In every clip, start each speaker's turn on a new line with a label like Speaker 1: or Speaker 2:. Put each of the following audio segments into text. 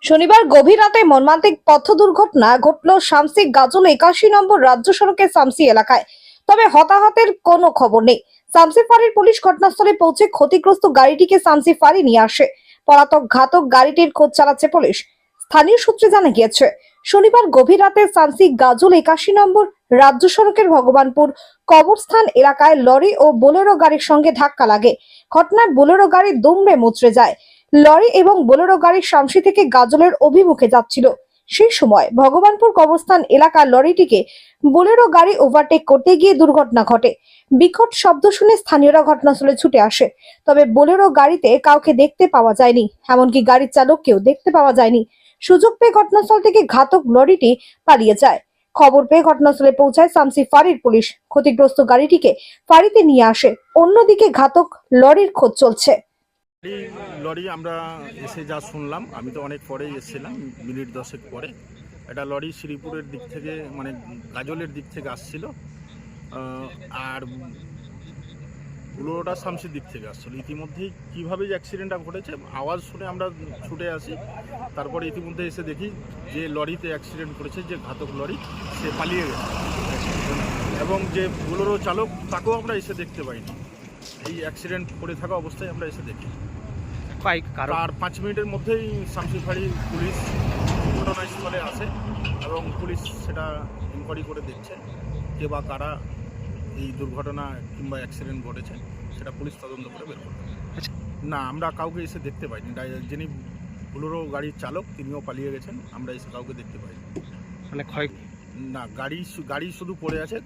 Speaker 1: শনিবার গভীর রাতে মর্মান্তিক পথ দুর্ঘটনা ঘটল শামসি গাজল 81 নম্বর রাজ্য সড়কের শামসি এলাকায়। তবে হতাহতের কোনো খবর নেই। শামসি ফাঁড়ির পুলিশ ঘটনাস্থলে পৌঁছে ক্ষতিগ্রস্ত গাড়িটিকে শামসি ফাঁড়ি নিয়ে আসে। পলাতক ঘাতক গাড়িটির খোঁজ চালাচ্ছে পুলিশ। স্থানীয় সূত্রে জানা গিয়েছে, শনিবার গভীর রাতে শামসি গাজল 81 নম্বর রাজ্য সড়কের ভগবানপুর কবরস্থান এলাকায় লরি ও বোলেরো গাড়ির সঙ্গে ধাক্কা লাগে। ঘটনায় বোলেরো গাড়ি দুমড়ে মুচড়ে যায়। লরি এবং বোলেরো গাড়ি শামসি থেকে গাজলের অভিমুখে যাচ্ছিল। সেই সময় ভগবানপুর কবরস্থান এলাকার লরিটিকে বোলেরো গাড়ি ওভারটেক করতে গিয়ে দুর্ঘটনা ঘটে। বিকট শব্দ শুনে স্থানীয়রা ঘটনাস্থলে ছুটে আসে। তবে বোলেরো গাড়িতে কাউকে দেখতে পাওয়া যায়নি, এমনকি গাড়ির চালককেও দেখতে পাওয়া যায়নি। সুযোগ পেয়ে ঘটনাস্থল থেকে ঘাতক লরিটি পালিয়ে যায়। খবর পেয়ে ঘটনাস্থলে পৌঁছায় শামসি ফাঁড়ির পুলিশ। ক্ষতিগ্রস্ত গাড়িটিকে ফাঁড়িতে নিয়ে আসে। অন্যদিকে ঘাতক লরির খোঁজ চলছে।
Speaker 2: লরি আমরা এসে যা শুনলাম, আমি তো অনেক পরেই এসেছিলাম, মিনিট 10 পরে। একটা লরি শ্রীপুরের দিক থেকে মানে গাজলের দিক থেকে আসছিল, আর বুলোটা শামসির দিক থেকে আসছিল। ইতিমধ্যেই কীভাবে যে অ্যাক্সিডেন্টটা ঘটেছে আওয়াজ শুনে আমরা ছুটে আসি। তারপরে ইতিমধ্যে এসে দেখি যে লরিতে অ্যাক্সিডেন্ট করেছে, যে ঘাতক লরি সে পালিয়ে গেছে, এবং যে বুলোরো চালক তাকেও আমরা এসে দেখতে পাইনি। এই অ্যাক্সিডেন্ট করে থাকা অবস্থায় আমরা এসে দেখি। আর 5 মিনিটের মধ্যেই শামসি ফাঁড়ির পুলিশ ঘটনাস্থলে আসে এবং পুলিশ সেটা ইনকোয়ারি করে দেখছে কে বা কারা এই দুর্ঘটনা কিংবা অ্যাক্সিডেন্ট ঘটেছে, সেটা পুলিশ তদন্ত করে বের করবে। না, আমরা কাউকে এসে দেখতে পাইনি। যিনি বুলোরো গাড়ির চালক তিনিও পালিয়ে গেছেন, আমরা এসে কাউকে দেখতে পাইনি।
Speaker 3: মানে ক্ষয়
Speaker 2: না, গাড়ি শুধু পড়ে আছে,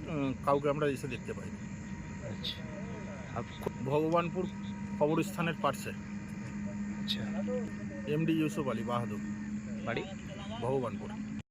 Speaker 2: কাউকে আমরা এসে দেখতে পাইনি। ভগবানপুর কবরস্থানের পার্শ্বে।
Speaker 3: আচ্ছা,
Speaker 2: এমডি ইউসুফ আলী বাহাদুর,
Speaker 3: বাড়ি
Speaker 2: ভগবানপুর।